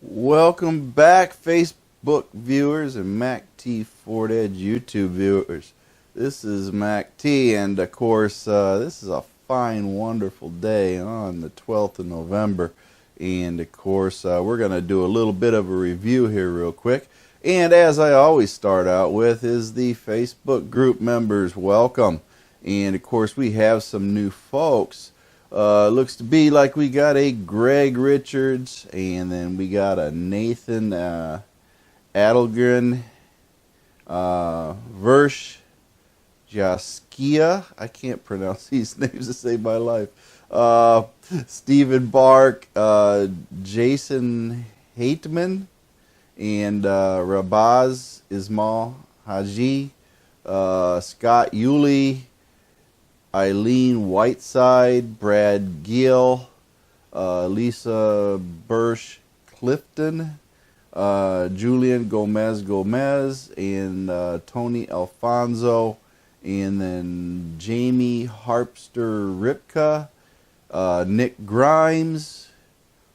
Welcome back, Facebook viewers and MACTFORDEDGE YouTube viewers. This is MACT, and of course, this is a fine, wonderful day on the 12th of November. And of course, we're going to do a little bit of a review here, real quick. And as I always start out with, is the Facebook group members. Welcome. And of course, we have some new folks. Looks to be like we got a Greg Richards, and then we got a Nathan Adelgren, Versh Jaskia. I can't pronounce these names to save my life. Stephen Bark, Jason Hateman, and Rabaz Ismail Haji, Scott Yulee, Eileen Whiteside, Brad Gill, Lisa Bursch Clifton, Julian Gomez, and Tony Alfonso, and then Jamie Harpster Ripka, Nick Grimes,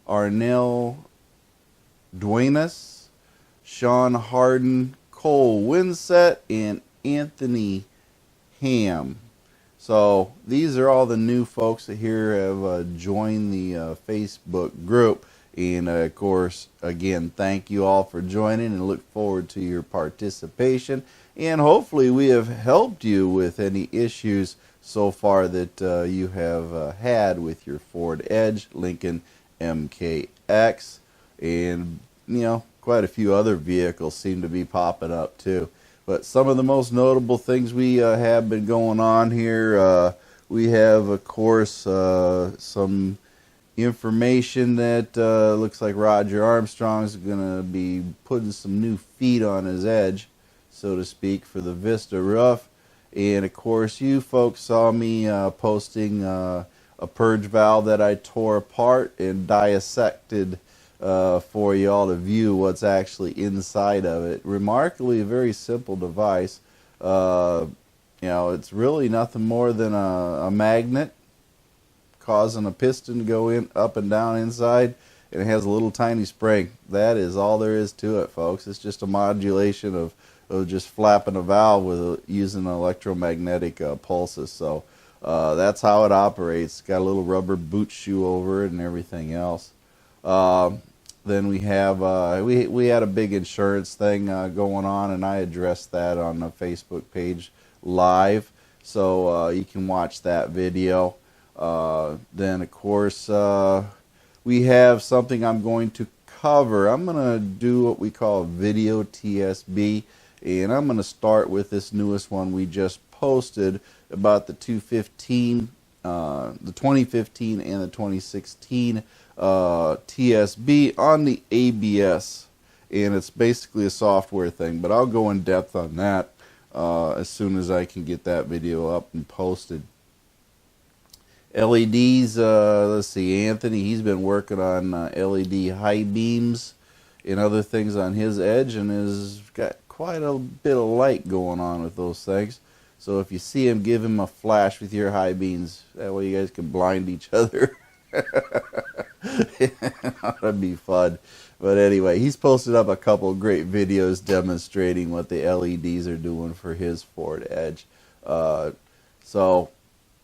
Arnell Duenas, Sean Harden, Cole Winsett, and Anthony Ham. So these are all the new folks that here have joined the Facebook group. And of course, again, thank you all for joining and look forward to your participation. And hopefully we have helped you with any issues so far that you have had with your Ford Edge, Lincoln MKX, and quite a few other vehicles seem to be popping up too. But some of the most notable things we have been going on here, we have, of course, some information that looks like Roger Armstrong's going to be putting some new feet on his Edge, so to speak, for the Vista Roof. And, of course, you folks saw me posting a purge valve that I tore apart and dissected for you all to view what's actually inside of it. Remarkably, a very simple device. It's really nothing more than a magnet causing a piston to go in up and down inside, and it has a little tiny spring. That is all there is to it, folks. It's just a modulation of just flapping a valve with using electromagnetic pulses. So that's how it operates. It's got a little rubber boot shoe over it and everything else. Then we have we had a big insurance thing going on, and I addressed that on the Facebook page live, so you can watch that video. Then of course we have something I'm going to cover. I'm going to do what we call video TSB, and I'm going to start with this newest one we just posted about the 2015 and the 2016 TSB on the ABS, and it's basically a software thing, but I'll go in depth on that as soon as I can get that video up and posted. LEDs, let's see, Anthony, he's been working on LED high beams and other things on his Edge, and has got quite a bit of light going on with those things. So if you see him, give him a flash with your high beams. That way you guys can blind each other. That'd be fun. But anyway, he's posted up a couple of great videos demonstrating what the LEDs are doing for his Ford Edge. So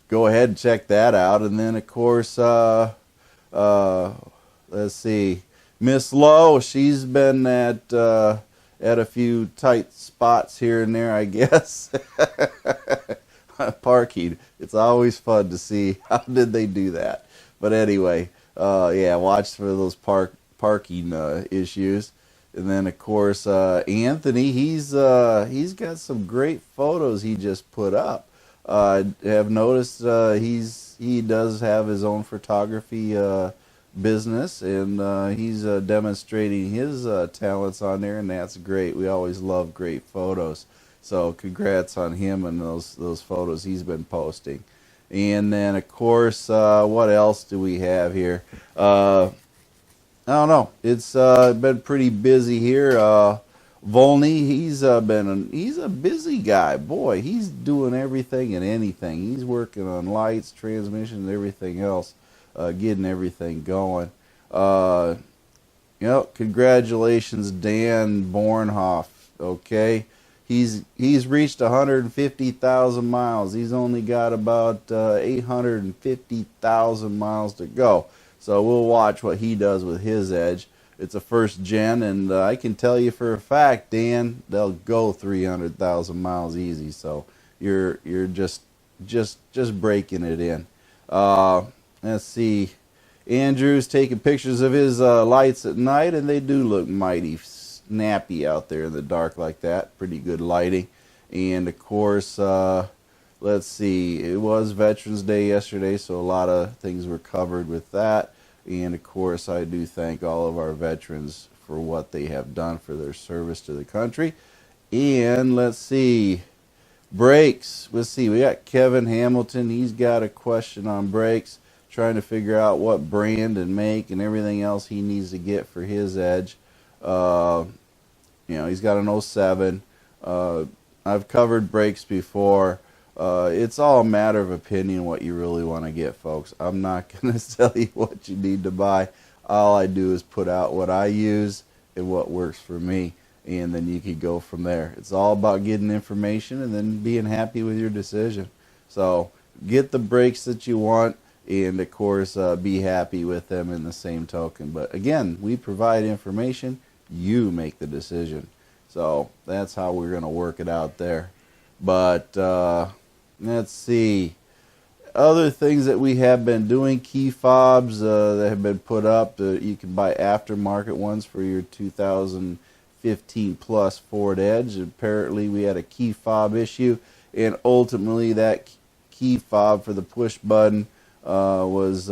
go ahead and check that out. And then, of course, let's see, Miss Lowe, she's been at a few tight spots here and there, I guess. Parking. It's always fun to see how did they do that. But anyway, yeah, watch for those parking issues. And then, of course, Anthony, he's got some great photos he just put up. I have noticed he does have his own photography business, and he's demonstrating his talents on there, and that's great. We always love great photos. So congrats on him and those photos he's been posting. And then, of course, what else do we have here? I don't know. It's been pretty busy here. Volney, he's a busy guy. Boy, he's doing everything and anything. He's working on lights, transmissions, everything else, getting everything going. Yep, congratulations, Dan Bornhoff. Okay, he's reached 150,000 miles. He's only got about 850,000 miles to go. So we'll watch what he does with his Edge. It's a first gen, and I can tell you for a fact, Dan, they'll go 300,000 miles easy. So you're just breaking it in. Let's see. Andrew's taking pictures of his lights at night, and they do look mighty snappy out there in the dark like that. Pretty good lighting. And of course, let's see, it was Veterans Day yesterday, so a lot of things were covered with that. And of course, I do thank all of our veterans for what they have done for their service to the country. And let's see, brakes. Let's see, we got Kevin Hamilton. He's got a question on brakes, trying to figure out what brand and make and everything else he needs to get for his Edge. He's got an '07. I've covered brakes before. It's all a matter of opinion what you really want to get, folks. I'm not going to tell you what you need to buy. All I do is put out what I use and what works for me, and then you can go from there. It's all about getting information and then being happy with your decision. So get the brakes that you want, and of course be happy with them in the same token. But again, we provide information, you make the decision. So that's how we're going to work it out there. But let's see, other things that we have been doing, key fobs that have been put up. You can buy aftermarket ones for your 2015 plus Ford Edge. Apparently we had a key fob issue, and ultimately that key fob for the push button was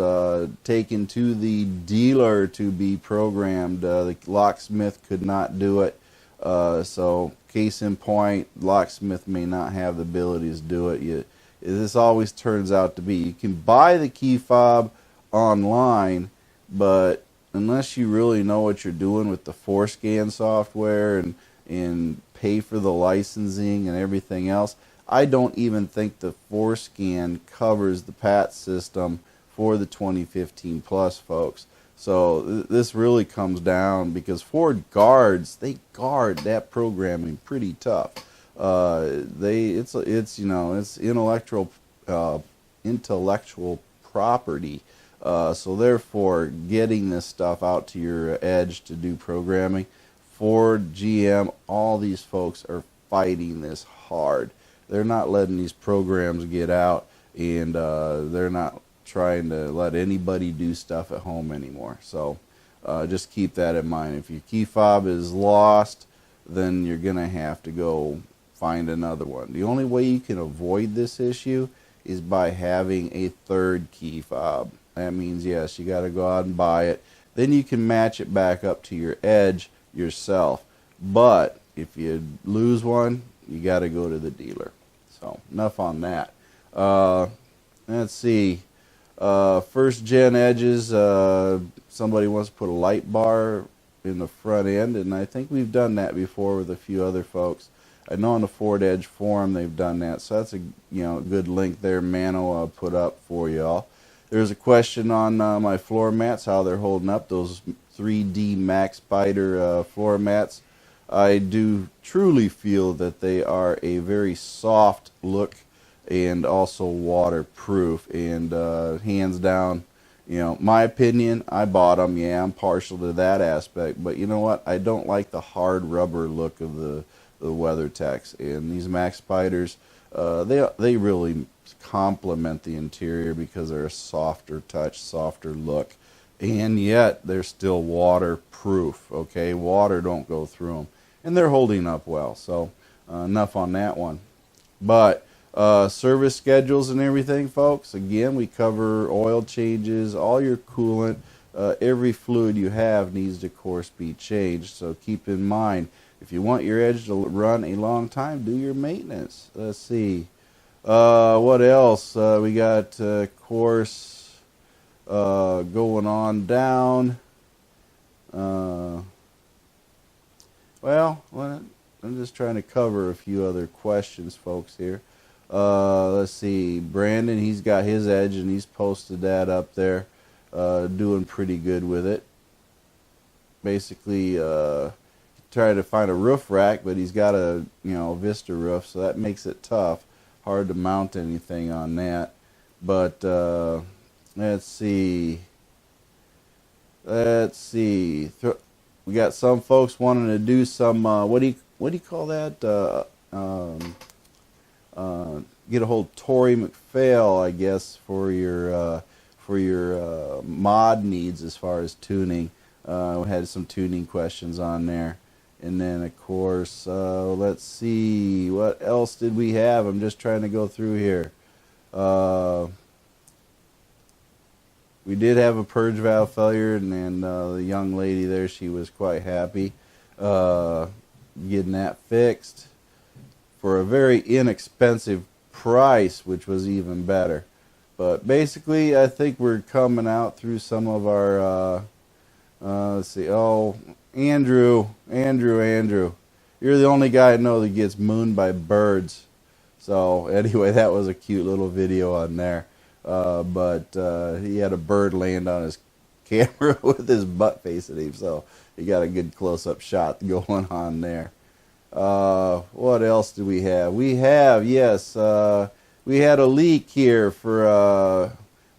taken to the dealer to be programmed. The locksmith could not do it. So case in point, locksmith may not have the ability to do it. This always turns out to be, you can buy the key fob online, but unless you really know what you're doing with the ForeScan software and pay for the licensing and everything else, I don't even think the ForeScan covers the PAT system for the 2015 plus, folks. So this really comes down because Ford guards, they guard that programming pretty tough. It's intellectual property. So therefore, getting this stuff out to your Edge to do programming, Ford, GM, all these folks are fighting this hard. They're not letting these programs get out, and they're not trying to let anybody do stuff at home anymore. So just keep that in mind. If your key fob is lost, then you're going to have to go find another one. The only way you can avoid this issue is by having a third key fob. That means, yes, you got to go out and buy it. Then you can match it back up to your Edge yourself. But if you lose one, you got to go to the dealer. So enough on that. Let's see. First gen Edges, somebody wants to put a light bar in the front end, and I think we've done that before with a few other folks. I know on the Ford Edge forum they've done that, so that's a good link there. Mano put up for y'all. There's a question on my floor mats, how they're holding up, those 3D MACTFORDEDGE floor mats. I do truly feel that they are a very soft look and also waterproof, and hands down, my opinion, I bought them. Yeah, I'm partial to that aspect, but you know what? I don't like the hard rubber look of the WeatherTechs, and these MACTFORDEDGEs, they really complement the interior because they're a softer touch, softer look, and yet they're still waterproof. Okay, water don't go through them, and they're holding up well. So enough on that one. But service schedules and everything, folks, again, we cover oil changes, all your coolant, every fluid you have needs to, of course, be changed. So keep in mind, if you want your Edge to run a long time, do your maintenance. Let's see. What else? We got, of course, going on down. Well, I'm just trying to cover a few other questions, folks, here. Let's see. Brandon, he's got his Edge, and he's posted that up there. Doing pretty good with it. basically try to find a roof rack, but he's got a Vista roof, so that makes it tough, hard to mount anything on that. But let's see. We got some folks wanting to do some what do you call that? Get a hold of Tori McPhail, I guess, for your mod needs as far as tuning. We had some tuning questions on there. And then, of course, let's see, what else did we have? I'm just trying to go through here. We did have a purge valve failure, and the young lady there, she was quite happy getting that fixed for a very inexpensive price, which was even better. But basically, I think we're coming out through some of our, let's see, oh, Andrew, you're the only guy I know that gets mooned by birds. So anyway, that was a cute little video on there. But he had a bird land on his camera with his butt facing him, so he got a good close-up shot going on there. What else do we have? We have, yes, we had a leak here for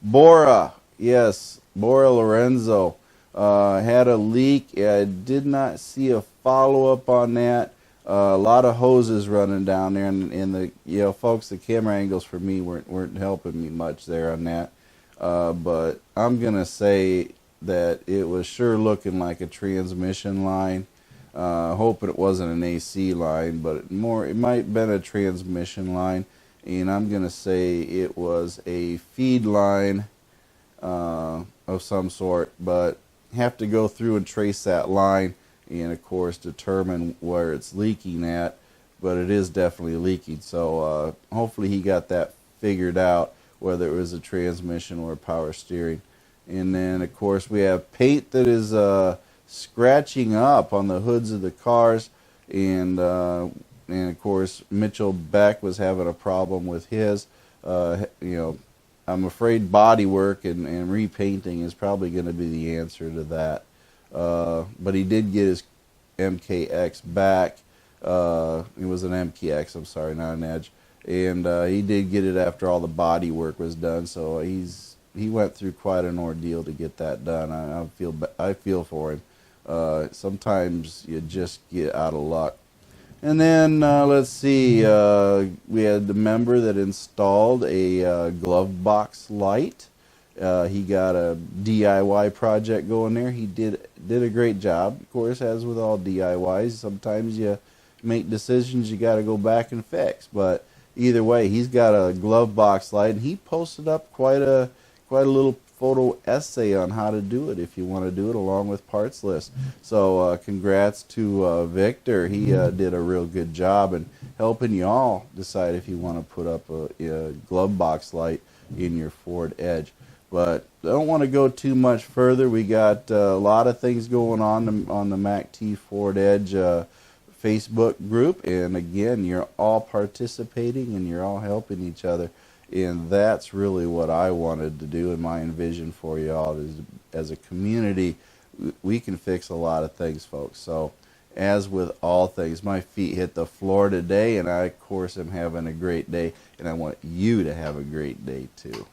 Bora. Yes, Bora Lorenzo had a leak. I did not see a follow-up on that. A lot of hoses running down there, and the folks, the camera angles for me weren't helping me much there on that. But I'm gonna say that it was sure looking like a transmission line. Hoping it wasn't an AC line, but it might have been a transmission line, and I'm gonna say it was a feed line of some sort. But have to go through and trace that line, and of course determine where it's leaking at, but it is definitely leaking. So hopefully he got that figured out, whether it was a transmission or power steering. And then of course we have paint that is scratching up on the hoods of the cars, and of course Mitchell Beck was having a problem with his. I'm afraid body work and repainting is probably going to be the answer to that. But he did get his MKX back. It was an MKX, I'm sorry, not an Edge. And he did get it after all the body work was done. So he went through quite an ordeal to get that done. I feel for him. Sometimes you just get out of luck. And then let's see, we had the member that installed a glove box light. He got a DIY project going there. He did a great job. Of course, as with all DIYs, sometimes you make decisions you got to go back and fix. But either way, he's got a glove box light, and he posted up quite a little photo essay on how to do it if you want to do it, along with parts list. So congrats to Victor. He did a real good job in helping you all decide if you want to put up a glove box light in your Ford Edge. But I don't want to go too much further. We got a lot of things going on the MACTFORDEDGE Facebook group, and again, you're all participating and you're all helping each other. And that's really what I wanted to do, and my envision for you all is, as a community, we can fix a lot of things, folks. So as with all things, my feet hit the floor today, and I, of course, am having a great day, and I want you to have a great day too.